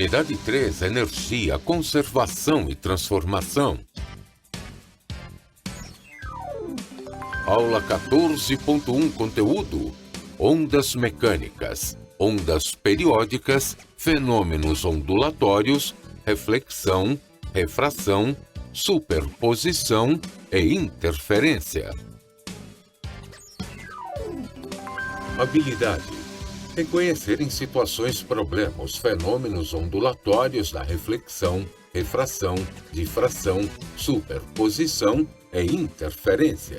Unidade 3, Energia, Conservação e Transformação. Aula 14.1, Conteúdo: Ondas mecânicas, ondas periódicas, fenômenos ondulatórios, reflexão, refração, superposição e interferência. Habilidade: reconhecer em situações problemas fenômenos ondulatórios da reflexão, refração, difração, superposição e interferência.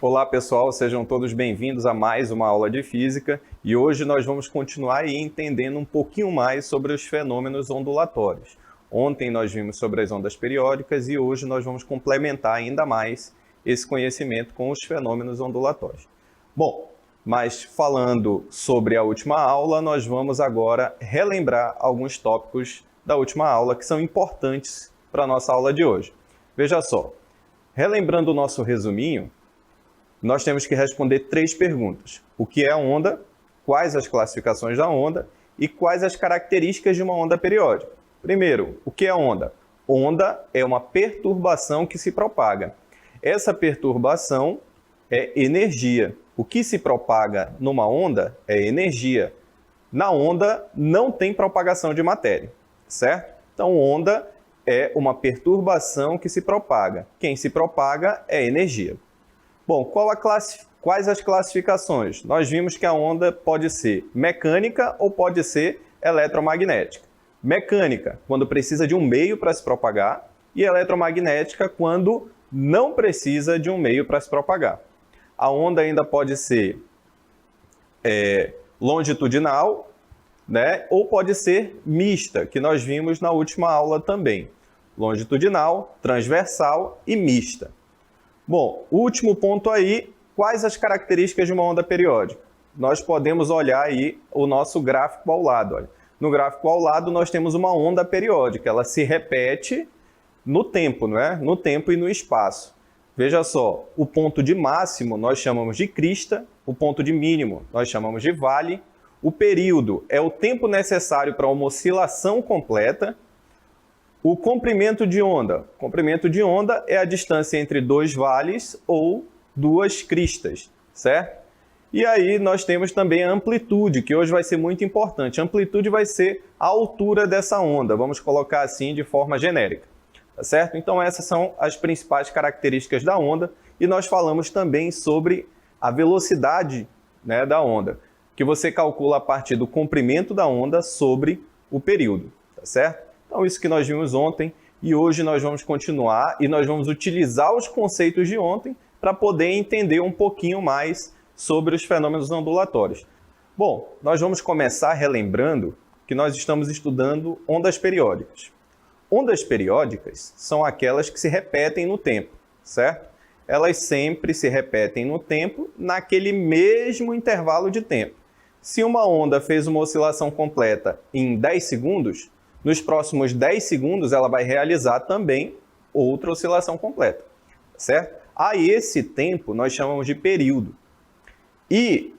Olá pessoal, sejam todos bem-vindos a mais uma aula de Física e hoje nós vamos continuar aí entendendo um pouquinho mais sobre os fenômenos ondulatórios. Ontem nós vimos sobre as ondas periódicas e hoje nós vamos complementar ainda mais esse conhecimento com os fenômenos ondulatórios. Bom, mas falando sobre a última aula, nós vamos agora relembrar alguns tópicos da última aula que são importantes para a nossa aula de hoje. Veja só, relembrando o nosso resuminho, nós temos que responder 3 perguntas. O que é a onda, quais as classificações da onda e quais as características de uma onda periódica. Primeiro, o que é onda? Onda é uma perturbação que se propaga. Essa perturbação é energia. O que se propaga numa onda é energia. Na onda não tem propagação de matéria, certo? Então, onda é uma perturbação que se propaga. Quem se propaga é energia. Bom, quais as classificações? Nós vimos que a onda pode ser mecânica ou pode ser eletromagnética. Mecânica, quando precisa de um meio para se propagar, e eletromagnética, quando não precisa de um meio para se propagar. A onda ainda pode ser longitudinal, né? Ou pode ser mista, que nós vimos na última aula também. Longitudinal, transversal e mista. Bom, último ponto aí, quais as características de uma onda periódica? Nós podemos olhar aí o nosso gráfico ao lado. Olha. No gráfico ao lado nós temos uma onda periódica, ela se repete no tempo, não é? No tempo e no espaço. Veja só, o ponto de máximo nós chamamos de crista, o ponto de mínimo nós chamamos de vale, o período é o tempo necessário para uma oscilação completa, o comprimento de onda. O comprimento de onda é a distância entre 2 vales ou 2 cristas, certo? E aí nós temos também a amplitude, que hoje vai ser muito importante. A amplitude vai ser a altura dessa onda, vamos colocar assim de forma genérica. Tá certo? Então essas são as principais características da onda e nós falamos também sobre a velocidade, né, da onda, que você calcula a partir do comprimento da onda sobre o período, tá certo? Então isso que nós vimos ontem e hoje nós vamos continuar e nós vamos utilizar os conceitos de ontem para poder entender um pouquinho mais sobre os fenômenos ondulatórios. Bom, nós vamos começar relembrando que nós estamos estudando ondas periódicas. Ondas periódicas são aquelas que se repetem no tempo, certo? Elas sempre se repetem no tempo, naquele mesmo intervalo de tempo. Se uma onda fez uma oscilação completa em 10 segundos, nos próximos 10 segundos ela vai realizar também outra oscilação completa, certo? A esse tempo nós chamamos de período. E,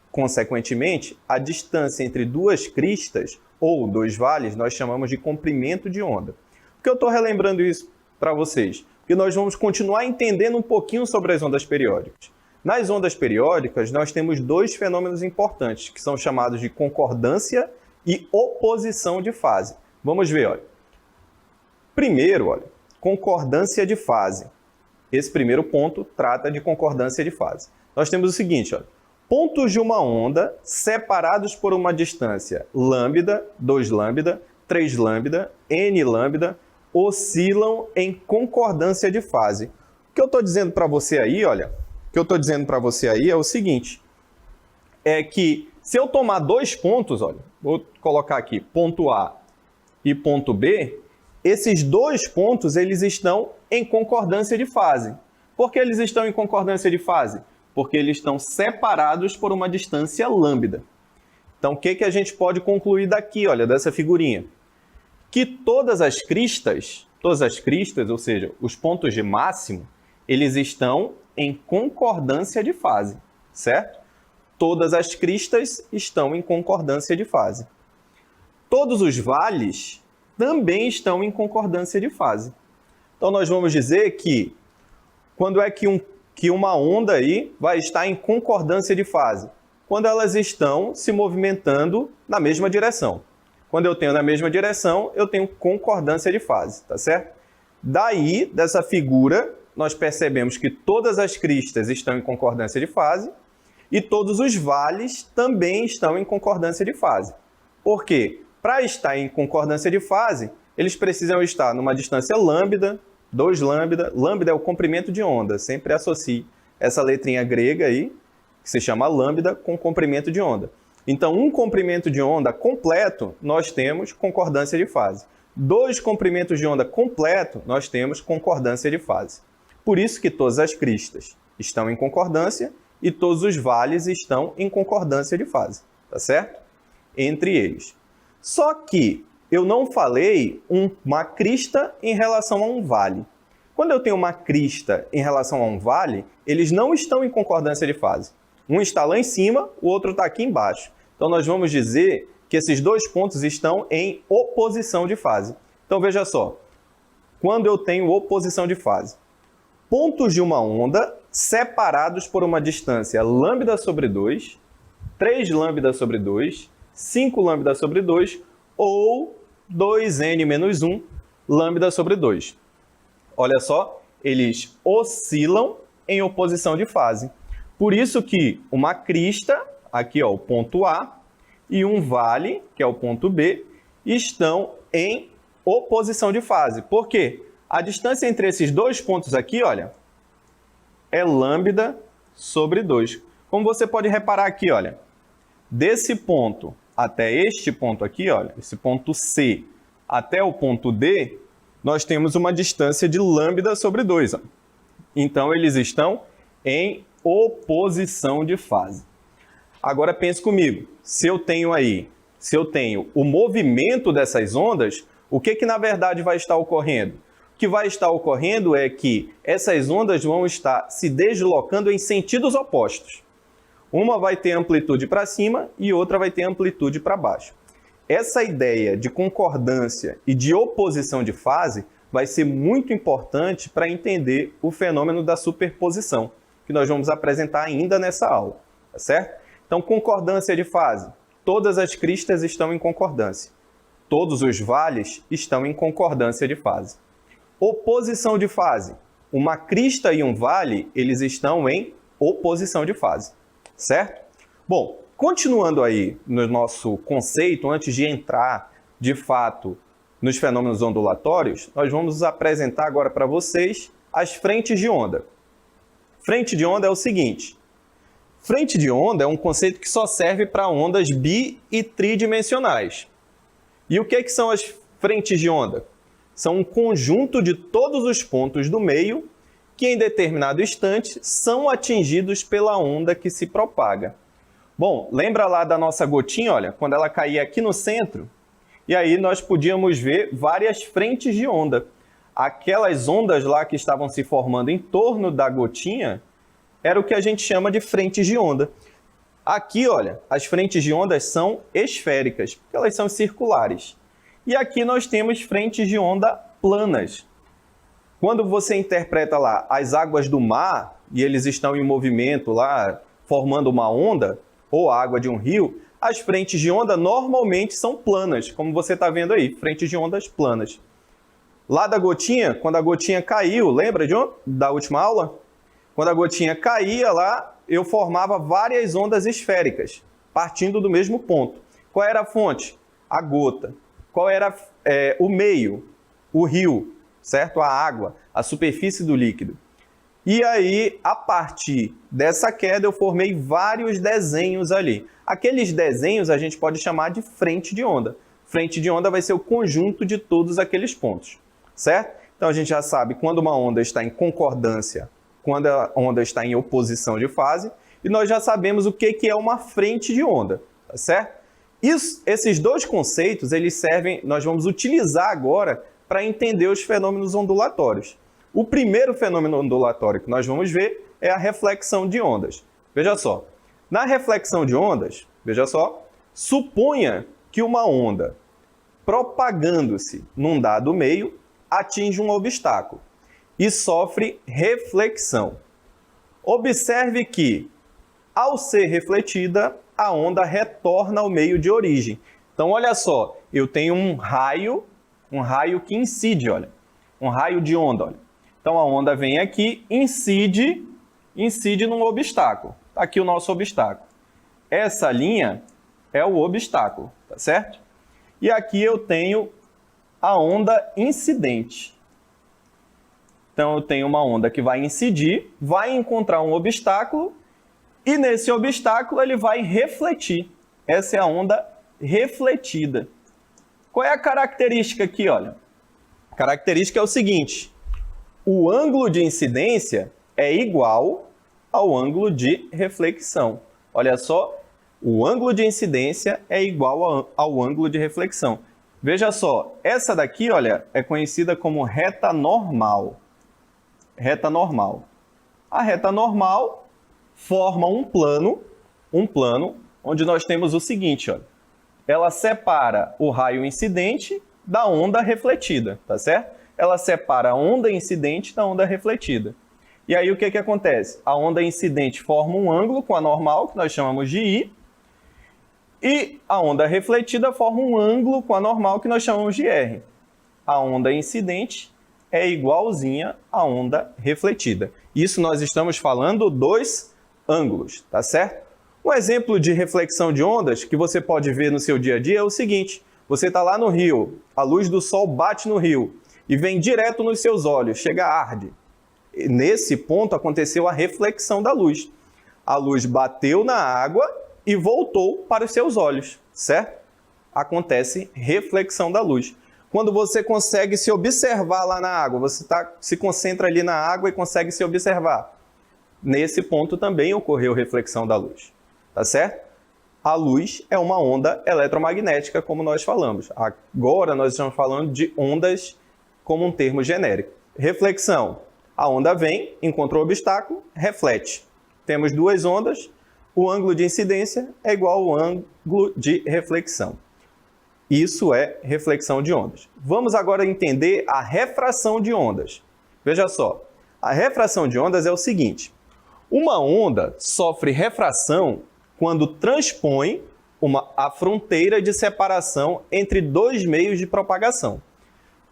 consequentemente, a distância entre 2 cristas ou 2 vales nós chamamos de comprimento de onda. Por que eu estou relembrando isso para vocês? Porque nós vamos continuar entendendo um pouquinho sobre as ondas periódicas. Nas ondas periódicas, nós temos 2 fenômenos importantes, que são chamados de concordância e oposição de fase. Vamos ver, olha. Primeiro, olha, concordância de fase. Esse primeiro ponto trata de concordância de fase. Nós temos o seguinte, olha. Pontos de uma onda separados por uma distância lambda, 2 lambda, 3 lambda, n lambda, oscilam em concordância de fase. O que eu estou dizendo para você aí, olha, o que eu estou dizendo para você aí é o seguinte, é que se eu tomar 2 pontos, olha, vou colocar aqui ponto A e ponto B, esses 2 pontos eles estão em concordância de fase. Por que eles estão em concordância de fase? Porque eles estão separados por uma distância lambda. Então, o que a gente pode concluir daqui, olha, dessa figurinha? Que todas as cristas, ou seja, os pontos de máximo, eles estão em concordância de fase, certo? todas as cristas estão em concordância de fase. Todos os vales também estão em concordância de fase. Então, nós vamos dizer que quando é que uma onda aí vai estar em concordância de fase? Quando elas estão se movimentando na mesma direção. Quando eu tenho na mesma direção, eu tenho concordância de fase, tá certo? Daí, dessa figura, nós percebemos que todas as cristas estão em concordância de fase e todos os vales também estão em concordância de fase. Por quê? Para estar em concordância de fase, eles precisam estar numa distância lambda, 2 lambda. Lambda é o comprimento de onda. Sempre associe essa letrinha grega aí, que se chama lambda, com comprimento de onda. Então, um comprimento de onda completo, nós temos concordância de fase. 2 comprimentos de onda completo, nós temos concordância de fase. Por isso que todas as cristas estão em concordância e todos os vales estão em concordância de fase, tá certo? Entre eles. Só que eu não falei uma crista em relação a um vale. Quando eu tenho uma crista em relação a um vale, eles não estão em concordância de fase. Um está lá em cima, o outro está aqui embaixo. Então, nós vamos dizer que esses 2 pontos estão em oposição de fase. Então, veja só. Quando eu tenho oposição de fase, pontos de uma onda separados por uma distância lambda sobre 2, 3 lambda sobre 2, 5 lambda sobre 2 ou 2n menos 1 lambda sobre 2. Olha só, eles oscilam em oposição de fase. Por isso que uma crista, aqui ó, o ponto A, e um vale, que é o ponto B, estão em oposição de fase. Por quê? A distância entre esses 2 pontos aqui, olha, é lambda sobre 2. Como você pode reparar aqui, olha, desse ponto até este ponto aqui, olha, esse ponto C até o ponto D, nós temos uma distância de lambda sobre 2. Ó. Então, eles estão em oposição de fase. Agora, pense comigo. Se eu tenho o movimento dessas ondas, o que na verdade vai estar ocorrendo? O que vai estar ocorrendo é que essas ondas vão estar se deslocando em sentidos opostos. Uma vai ter amplitude para cima e outra vai ter amplitude para baixo. Essa ideia de concordância e de oposição de fase vai ser muito importante para entender o fenômeno da superposição, que nós vamos apresentar ainda nessa aula, tá certo? Então, concordância de fase. Todas as cristas estão em concordância. Todos os vales estão em concordância de fase. Oposição de fase. Uma crista e um vale, eles estão em oposição de fase, certo? Bom, continuando aí no nosso conceito, antes de entrar, de fato, nos fenômenos ondulatórios, nós vamos apresentar agora para vocês as frentes de onda. Frente de onda é o seguinte. Frente de onda é um conceito que só serve para ondas bi- e tridimensionais. E o que são as frentes de onda? São um conjunto de todos os pontos do meio que, em determinado instante, são atingidos pela onda que se propaga. Bom, lembra lá da nossa gotinha, olha, quando ela caía aqui no centro? E aí nós podíamos ver várias frentes de onda. Aquelas ondas lá que estavam se formando em torno da gotinha era o que a gente chama de frentes de onda. Aqui, olha, as frentes de ondas são esféricas, porque elas são circulares. E aqui nós temos frentes de onda planas. Quando você interpreta lá as águas do mar, e eles estão em movimento lá, formando uma onda, ou a água de um rio, as frentes de onda normalmente são planas, como você está vendo aí, frentes de ondas planas. Lá da gotinha, quando a gotinha caiu, lembra da última aula? Quando a gotinha caía lá, eu formava várias ondas esféricas, partindo do mesmo ponto. Qual era a fonte? A gota. Qual era o meio? O rio, certo? A água, a superfície do líquido. E aí, a partir dessa queda, eu formei vários desenhos ali. Aqueles desenhos a gente pode chamar de frente de onda. Frente de onda vai ser o conjunto de todos aqueles pontos, certo? Então, a gente já sabe quando uma onda está em concordância, quando a onda está em oposição de fase, e nós já sabemos o que é uma frente de onda, tá certo? Esses 2 conceitos, eles servem, nós vamos utilizar agora para entender os fenômenos ondulatórios. O primeiro fenômeno ondulatório que nós vamos ver é a reflexão de ondas. Veja só, Na reflexão de ondas, veja só, suponha que uma onda propagando-se num dado meio atinge um obstáculo e sofre reflexão. Observe que, ao ser refletida, a onda retorna ao meio de origem. Então, olha só, eu tenho um raio que incide, olha, um raio de onda, olha. Então, a onda vem aqui, incide num obstáculo. Está aqui o nosso obstáculo. Essa linha é o obstáculo, tá certo? E aqui eu tenho a onda incidente. Então, eu tenho uma onda que vai incidir, vai encontrar um obstáculo e nesse obstáculo ele vai refletir. Essa é a onda refletida. Qual é a característica aqui? Olha, a característica é o seguinte: o ângulo de incidência é igual ao ângulo de reflexão. Olha só, o ângulo de incidência é igual ao ângulo de reflexão. Veja só, essa daqui, olha, é conhecida como reta normal. Reta normal. A reta normal forma um plano onde nós temos o seguinte, olha. Ela separa o raio incidente da onda refletida, tá certo? Ela separa a onda incidente da onda refletida. E aí o que acontece? A onda incidente forma um ângulo com a normal, que nós chamamos de I, e a onda refletida forma um ângulo com a normal, que nós chamamos de R. A onda incidente é igualzinha à onda refletida. Isso nós estamos falando dos ângulos, tá certo? Um exemplo de reflexão de ondas que você pode ver no seu dia a dia é o seguinte: você está lá no rio, a luz do sol bate no rio e vem direto nos seus olhos, chega arde. E nesse ponto aconteceu a reflexão da luz. A luz bateu na água e voltou para os seus olhos, certo? Acontece reflexão da luz. Quando você consegue se observar lá na água, você se concentra ali na água e consegue se observar. Nesse ponto também ocorreu reflexão da luz, tá certo? A luz é uma onda eletromagnética, como nós falamos. Agora nós estamos falando de ondas como um termo genérico. Reflexão. A onda vem, encontrou o obstáculo, reflete. Temos duas ondas, o ângulo de incidência é igual ao ângulo de reflexão. Isso é reflexão de ondas. Vamos agora entender a refração de ondas. Veja só, a refração de ondas é o seguinte: uma onda sofre refração quando transpõe a fronteira de separação entre dois meios de propagação,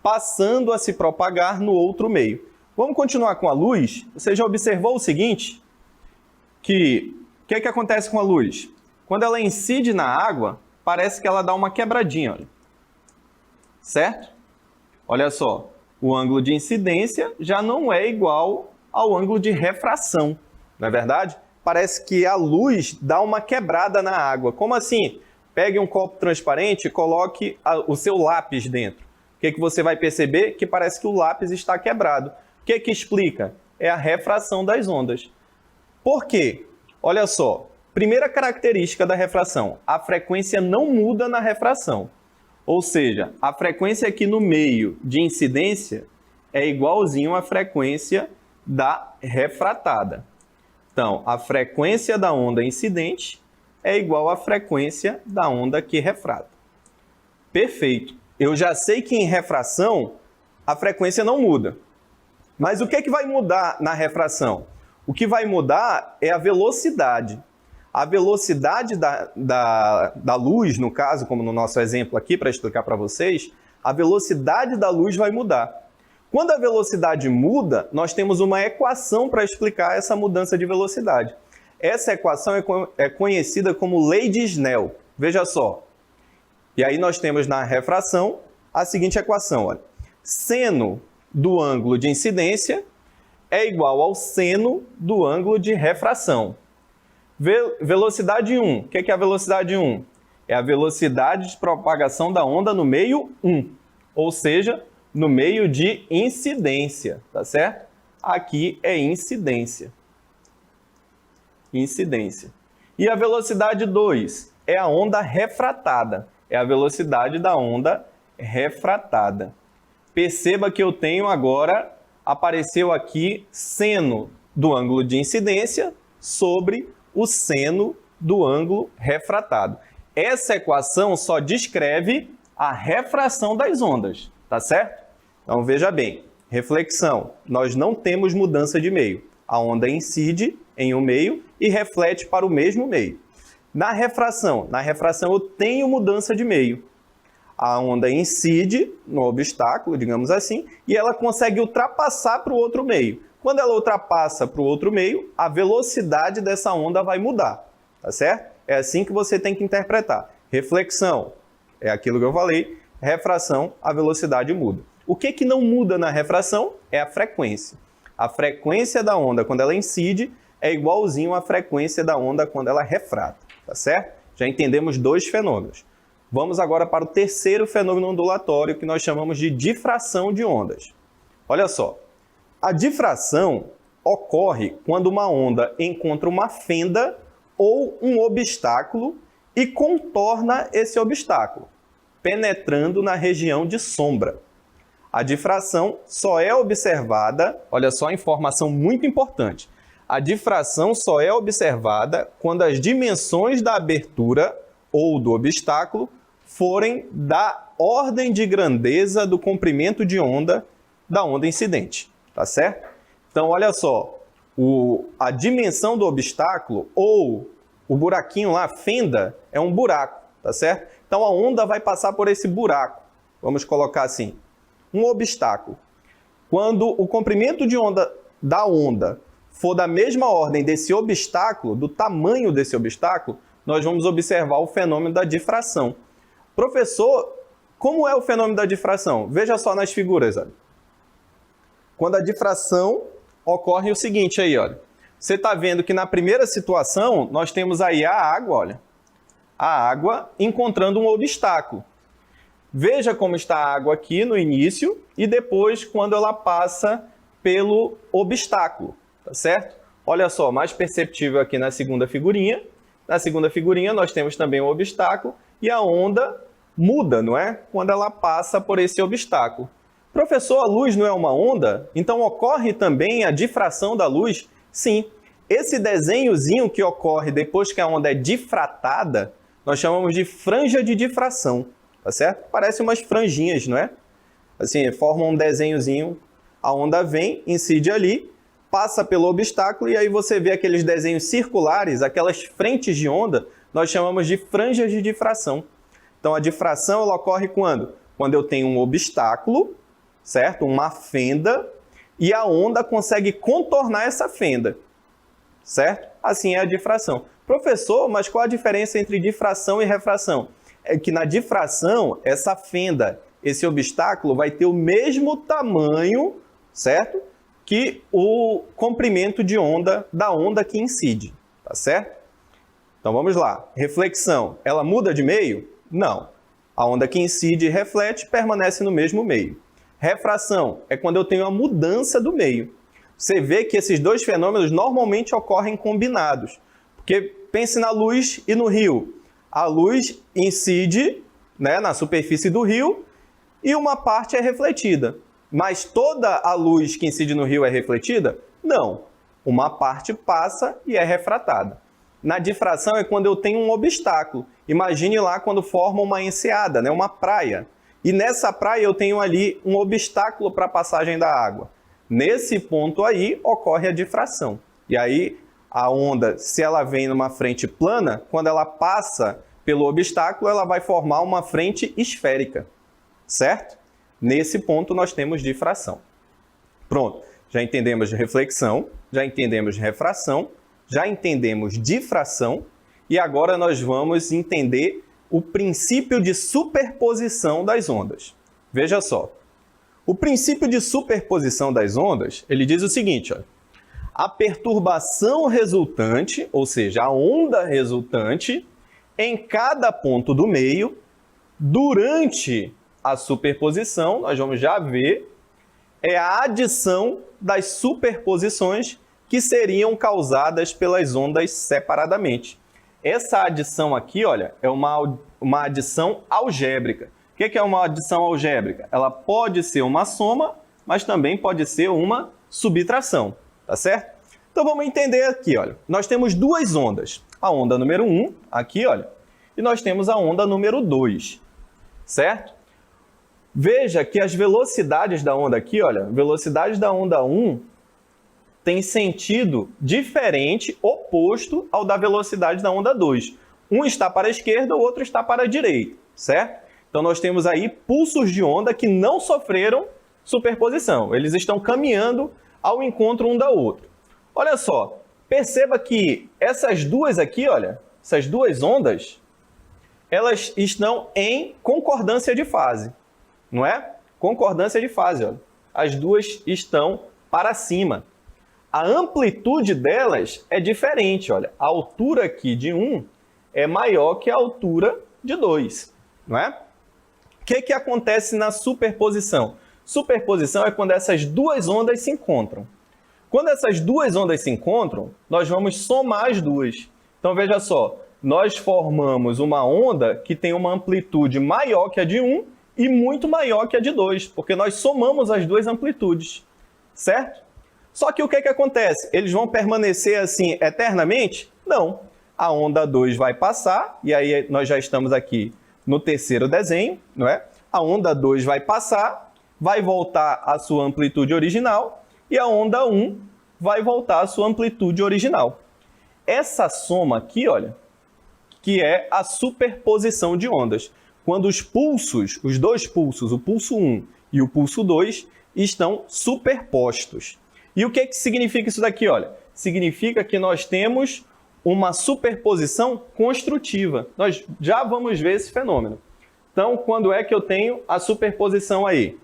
passando a se propagar no outro meio. Vamos continuar com a luz. Você já observou o seguinte? O que acontece com a luz? Quando ela incide na água, parece que ela dá uma quebradinha, olha. Certo? Olha só, o ângulo de incidência já não é igual ao ângulo de refração, não é verdade? Parece que a luz dá uma quebrada na água. Como assim? Pegue um copo transparente e coloque o seu lápis dentro. O que você vai perceber? Que parece que o lápis está quebrado. O que explica? É a refração das ondas. Por quê? Olha só, primeira característica da refração: a frequência não muda na refração. Ou seja, a frequência aqui no meio de incidência é igualzinho à frequência da refratada. Então, a frequência da onda incidente é igual à frequência da onda que refrata. Perfeito. Eu já sei que em refração a frequência não muda. Mas o que vai mudar na refração? O que vai mudar é a velocidade. A velocidade da luz, no caso, como no nosso exemplo aqui, para explicar para vocês, a velocidade da luz vai mudar. Quando a velocidade muda, nós temos uma equação para explicar essa mudança de velocidade. Essa equação é conhecida como lei de Snell. Veja só. E aí nós temos na refração a seguinte equação. Olha. Seno do ângulo de incidência é igual ao seno do ângulo de refração. Velocidade 1. O que é a velocidade 1? É a velocidade de propagação da onda no meio 1. Ou seja, no meio de incidência, tá certo? Aqui é incidência. Incidência. E a velocidade 2 é a onda refratada. É a velocidade da onda refratada. Perceba que eu tenho agora, apareceu aqui seno do ângulo de incidência sobre o seno do ângulo refratado. Essa equação só descreve a refração das ondas, tá certo? Então veja bem, reflexão, nós não temos mudança de meio. A onda incide em um meio e reflete para o mesmo meio. Na refração eu tenho mudança de meio. A onda incide no obstáculo, digamos assim, e ela consegue ultrapassar para o outro meio. Quando ela ultrapassa para o outro meio, a velocidade dessa onda vai mudar, tá certo? É assim que você tem que interpretar. Reflexão, é aquilo que eu falei, refração, a velocidade muda. O que não muda na refração é a frequência. A frequência da onda quando ela incide é igualzinho à frequência da onda quando ela refrata, tá certo? Já entendemos dois fenômenos. Vamos agora para o terceiro fenômeno ondulatório que nós chamamos de difração de ondas. Olha só, a difração ocorre quando uma onda encontra uma fenda ou um obstáculo e contorna esse obstáculo, penetrando na região de sombra. A difração só é observada, olha só a informação muito importante, a difração só é observada quando as dimensões da abertura ou do obstáculo forem da ordem de grandeza do comprimento de onda da onda incidente, tá certo? Então, olha só, a dimensão do obstáculo ou o buraquinho lá, a fenda, é um buraco, tá certo? Então, a onda vai passar por esse buraco, vamos colocar assim, um obstáculo. Quando o comprimento de onda da onda for da mesma ordem desse obstáculo, do tamanho desse obstáculo, nós vamos observar o fenômeno da difração. Professor, como é o fenômeno da difração? Veja só nas figuras, olha. Quando a difração ocorre o seguinte aí, olha. Você está vendo que na primeira situação, nós temos aí a água, olha. A água encontrando um obstáculo. Veja como está a água aqui no início e depois quando ela passa pelo obstáculo, tá certo? Olha só, mais perceptível aqui na segunda figurinha. Na segunda figurinha nós temos também o obstáculo e a onda muda, não é? Quando ela passa por esse obstáculo. Professor, a luz não é uma onda? Então ocorre também a difração da luz? Sim. Esse desenhozinho que ocorre depois que a onda é difratada, nós chamamos de franja de difração, tá certo? Parece umas franjinhas, não é? Assim, forma um desenhozinho, a onda vem, incide ali, passa pelo obstáculo e aí você vê aqueles desenhos circulares, aquelas frentes de onda, nós chamamos de franjas de difração. Então, a difração ela ocorre quando? Quando eu tenho um obstáculo, certo? Uma fenda, e a onda consegue contornar essa fenda, certo? Assim é a difração. Professor, mas qual a diferença entre difração e refração? É que na difração, essa fenda, esse obstáculo vai ter o mesmo tamanho, certo? Que o comprimento de onda da onda que incide, tá certo? Então vamos lá. Reflexão, ela muda de meio? Não. A onda que incide e reflete permanece no mesmo meio. Refração é quando eu tenho a mudança do meio. Você vê que esses dois fenômenos normalmente ocorrem combinados. Porque pense na luz e no rio. A luz incide, né, na superfície do rio e uma parte é refletida. Mas toda a luz que incide no rio é refletida? Não. Uma parte passa e é refratada. Na difração é quando eu tenho um obstáculo. Imagine lá quando forma uma enseada, né? Uma praia. E nessa praia eu tenho ali um obstáculo para a passagem da água. Nesse ponto aí ocorre a difração. E aí a onda, se ela vem numa frente plana, quando ela passa pelo obstáculo, ela vai formar uma frente esférica. Certo? Nesse ponto nós temos difração. Pronto. Já entendemos de reflexão, já entendemos de refração, já entendemos difração e agora nós vamos entender o princípio de superposição das ondas. Veja só, o princípio de superposição das ondas, ele diz o seguinte, ó, a perturbação resultante, ou seja, a onda resultante, em cada ponto do meio, durante a superposição, nós vamos já ver, é a adição das superposições que seriam causadas pelas ondas separadamente. Essa adição aqui, olha, é uma adição algébrica. O que é uma adição algébrica? Ela pode ser uma soma, mas também pode ser uma subtração, tá certo? Então vamos entender aqui, olha. Nós temos duas ondas. a onda número 1, aqui, olha, e nós temos a onda número 2, certo? Veja que as velocidades da onda aqui, olha, velocidade da onda 1 tem sentido diferente, oposto ao da velocidade da onda 2. Um está para a esquerda, o outro está para a direita, certo? Então nós temos aí pulsos de onda que não sofreram superposição. Eles estão caminhando ao encontro um da outra. Olha só, perceba que essas duas aqui, olha, essas duas ondas, elas estão em concordância de fase, não é? Concordância de fase, olha. As duas estão para cima. A amplitude delas é diferente, olha. A altura aqui de 1 é maior que a altura de 2, não é? O que acontece na superposição? Superposição é quando essas duas ondas se encontram. Quando essas duas ondas se encontram, nós vamos somar as duas. Então, veja só, nós formamos uma onda que tem uma amplitude maior que a de 1 e muito maior que a de 2, porque nós somamos as duas amplitudes, certo? Só que o que acontece? Eles vão permanecer assim eternamente? Não. A onda 2 vai passar, e aí nós já estamos aqui no terceiro desenho, não é? A onda 2 vai passar, vai voltar à sua amplitude original, e a onda 1 vai voltar à sua amplitude original. Essa soma aqui, olha, que é a superposição de ondas. Quando os pulsos, os dois pulsos, o pulso 1 e o pulso 2, estão superpostos. E o que significa isso daqui? Olha, significa que nós temos uma superposição construtiva. Nós já vamos ver esse fenômeno. Então, quando é que eu tenho a superposição aí?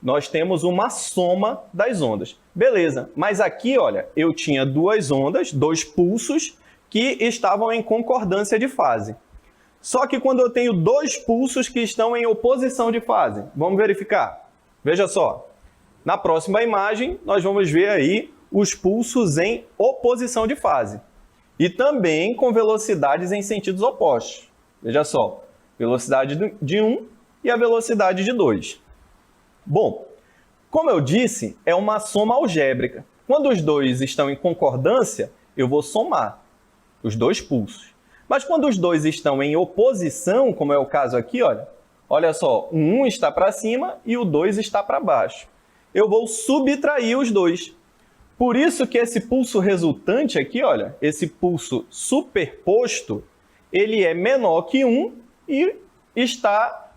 Nós temos uma soma das ondas. Beleza, mas aqui, olha, eu tinha duas ondas, dois pulsos, que estavam em concordância de fase. Só que quando eu tenho dois pulsos que estão em oposição de fase, vamos verificar. Veja só, na próxima imagem, nós vamos ver aí os pulsos em oposição de fase. E também com velocidades em sentidos opostos. Veja só, velocidade de 1 e a velocidade de 2. Bom, como eu disse, é uma soma algébrica. Quando os dois estão em concordância, eu vou somar os dois pulsos. Mas quando os dois estão em oposição, como é o caso aqui, olha só, o 1 está para cima e o 2 está para baixo. Eu vou subtrair os dois. Por isso que esse pulso resultante aqui, olha, esse pulso superposto, ele é menor que 1 e está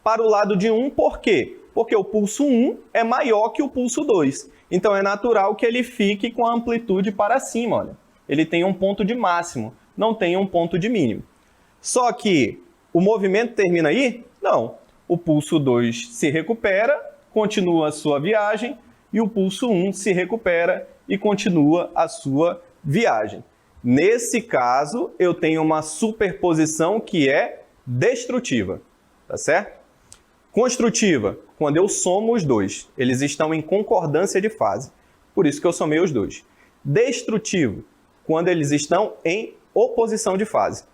para o lado de 1, por quê? Porque o pulso 1 é maior que o pulso 2. Então é natural que ele fique com a amplitude para cima, olha. Ele tem um ponto de máximo, não tem um ponto de mínimo. Só que o movimento termina aí? Não. O pulso 2 se recupera, continua a sua viagem, e o pulso 1 se recupera e continua a sua viagem. Nesse caso, eu tenho uma superposição que é destrutiva, tá certo? Construtiva, quando eu somo os dois, eles estão em concordância de fase, por isso que eu somei os dois. Destrutivo, quando eles estão em oposição de fase.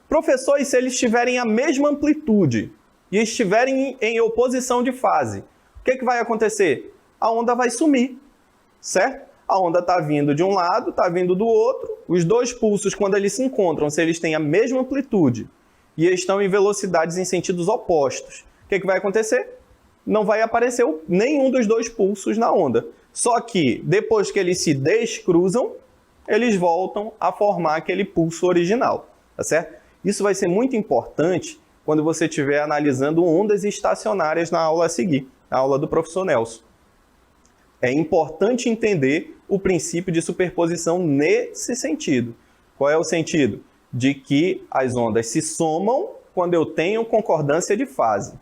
Professor, e se eles tiverem a mesma amplitude e estiverem em oposição de fase, o que vai acontecer? A onda vai sumir, certo? A onda está vindo de um lado, está vindo do outro. Os dois pulsos, quando eles se encontram, se eles têm a mesma amplitude e estão em velocidades em sentidos opostos, o que vai acontecer? Não vai aparecer nenhum dos dois pulsos na onda. Só que, depois que eles se descruzam, eles voltam a formar aquele pulso original, tá certo? Isso vai ser muito importante quando você estiver analisando ondas estacionárias na aula a seguir, na aula do professor Nelson. É importante entender o princípio de superposição nesse sentido. Qual é o sentido? De que as ondas se somam quando eu tenho concordância de fase.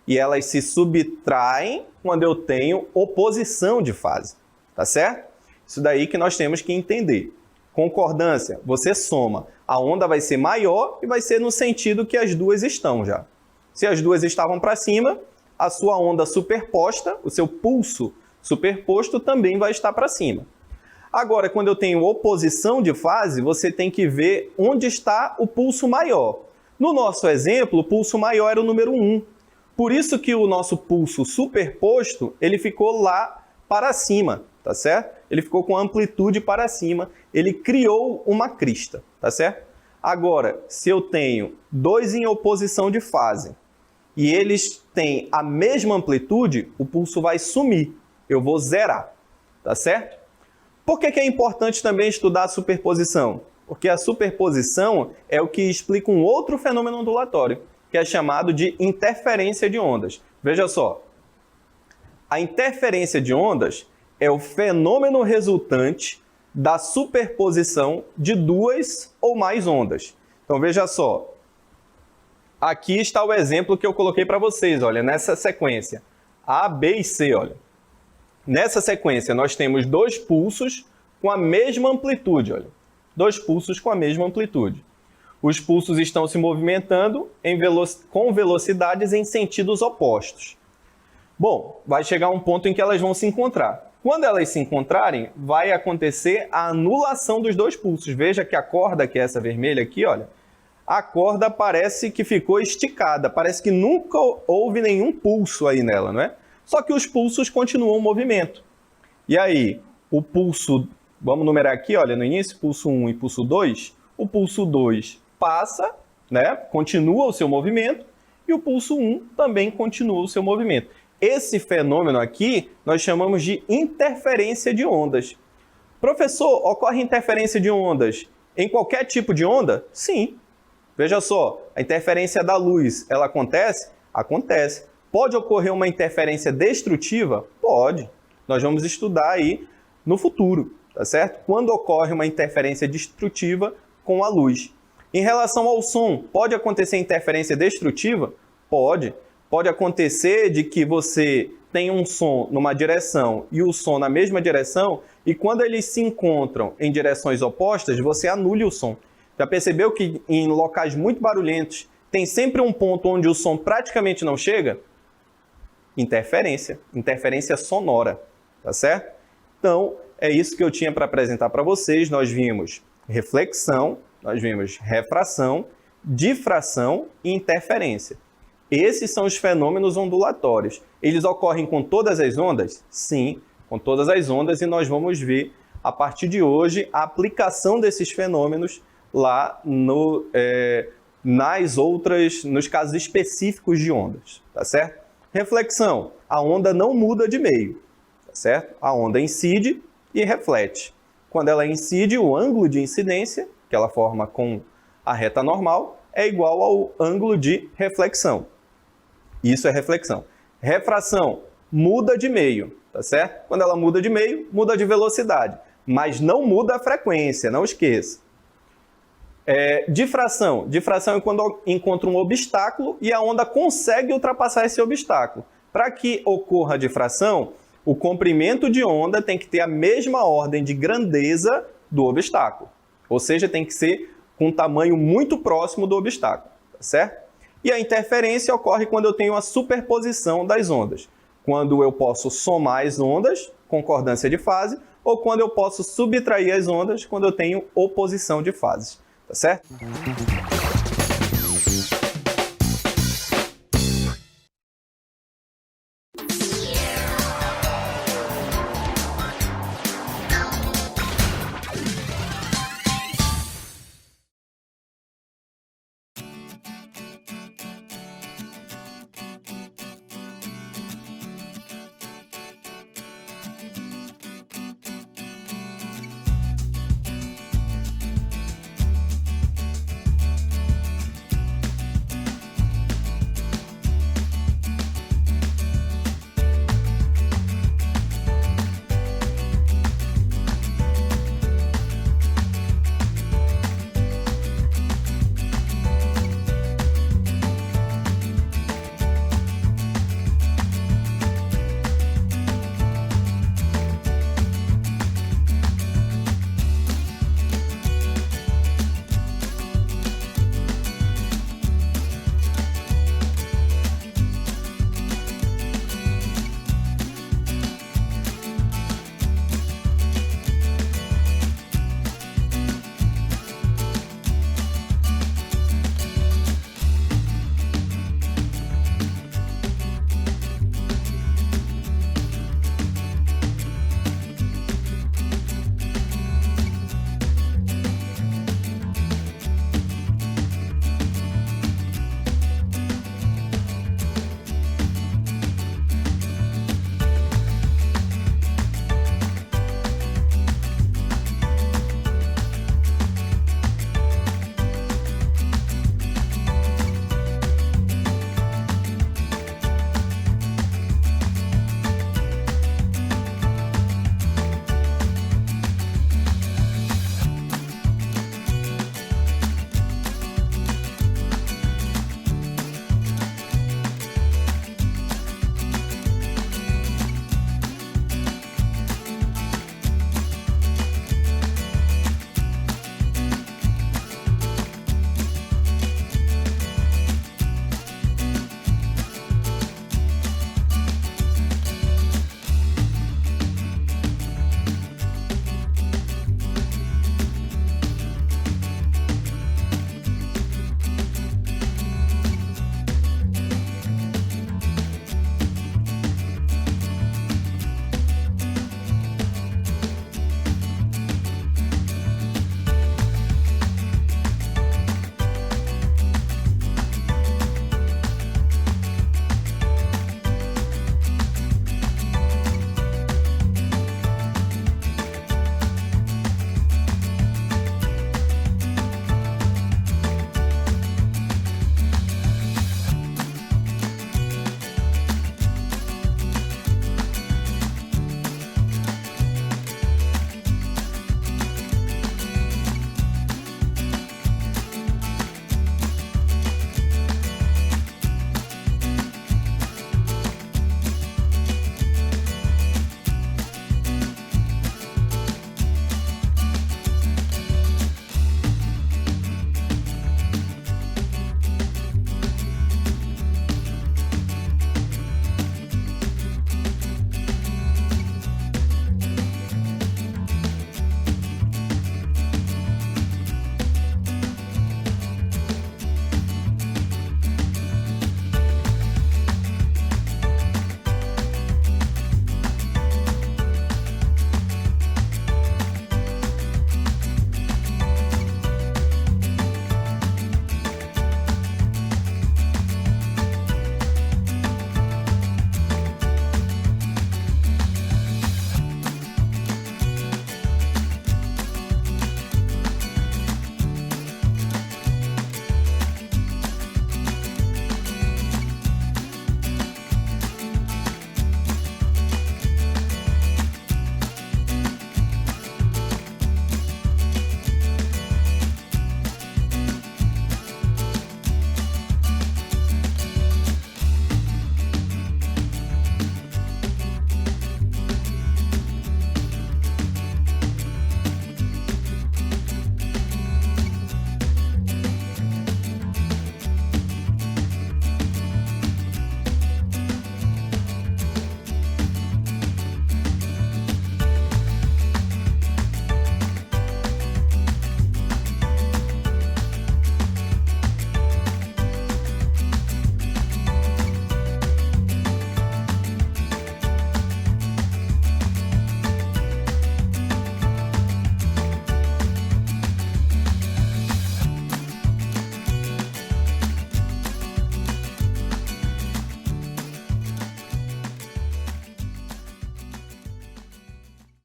E elas se subtraem quando eu tenho oposição de fase. Tá certo? Isso daí que nós temos que entender. Concordância, você soma. A onda vai ser maior e vai ser no sentido que as duas estão já. Se as duas estavam para cima, a sua onda superposta, o seu pulso superposto também vai estar para cima. Agora, quando eu tenho oposição de fase, você tem que ver onde está o pulso maior. No nosso exemplo, o pulso maior era o número 1. Por isso que o nosso pulso superposto, ele ficou lá para cima, tá certo? ele ficou com amplitude para cima, ele criou uma crista, tá certo? Agora, se eu tenho dois em oposição de fase e eles têm a mesma amplitude, o pulso vai sumir, eu vou zerar, tá certo? Por que é importante também estudar a superposição? Porque a superposição é o que explica um outro fenômeno ondulatório, que é chamado de interferência de ondas. Veja só, a interferência de ondas é o fenômeno resultante da superposição de duas ou mais ondas. Então veja só, aqui está o exemplo que eu coloquei para vocês, olha, nessa sequência, A, B e C, olha. Nessa sequência nós temos dois pulsos com a mesma amplitude, olha. Dois pulsos com a mesma amplitude. Os pulsos estão se movimentando com velocidades em sentidos opostos. Bom, vai chegar um ponto em que elas vão se encontrar. Quando elas se encontrarem, vai acontecer a anulação dos dois pulsos. Veja que a corda, que é essa vermelha aqui, olha, a corda parece que ficou esticada, parece que nunca houve nenhum pulso aí nela, não é? Só que os pulsos continuam em movimento. E aí, o pulso, vamos numerar aqui, olha, no início, pulso 1 e pulso 2, o pulso 2 passa, né, continua o seu movimento, e o pulso 1 também continua o seu movimento. Esse fenômeno aqui nós chamamos de interferência de ondas. Professor, ocorre interferência de ondas em qualquer tipo de onda? Sim. Veja só, a interferência da luz, ela acontece? Acontece. Pode ocorrer uma interferência destrutiva? Pode. Nós vamos estudar aí no futuro, tá certo? Quando ocorre uma interferência destrutiva com a luz. Em relação ao som, pode acontecer interferência destrutiva? Pode. Pode acontecer de que você tem um som numa direção e o som na mesma direção, e quando eles se encontram em direções opostas, você anule o som. Já percebeu que em locais muito barulhentos tem sempre um ponto onde o som praticamente não chega? Interferência sonora, tá certo? Então, é isso que eu tinha para apresentar para vocês. Nós vimos reflexão, nós vimos refração, difração e interferência. Esses são os fenômenos ondulatórios. Eles ocorrem com todas as ondas? Sim, com todas as ondas, e nós vamos ver, a partir de hoje, a aplicação desses fenômenos lá nos casos específicos de ondas, tá certo? Reflexão, a onda não muda de meio, tá certo? A onda incide e reflete. Quando ela incide, o ângulo de incidência, que ela forma com a reta normal, é igual ao ângulo de reflexão. Isso é reflexão. Refração, muda de meio, tá certo? Quando ela muda de meio, muda de velocidade, mas não muda a frequência, não esqueça. Difração é quando encontra um obstáculo e a onda consegue ultrapassar esse obstáculo. Para que ocorra a difração, o comprimento de onda tem que ter a mesma ordem de grandeza do obstáculo. Ou seja, tem que ser com um tamanho muito próximo do obstáculo, tá certo? E a interferência ocorre quando eu tenho a superposição das ondas. Quando eu posso somar as ondas, concordância de fase, ou quando eu posso subtrair as ondas, quando eu tenho oposição de fases. Tá certo?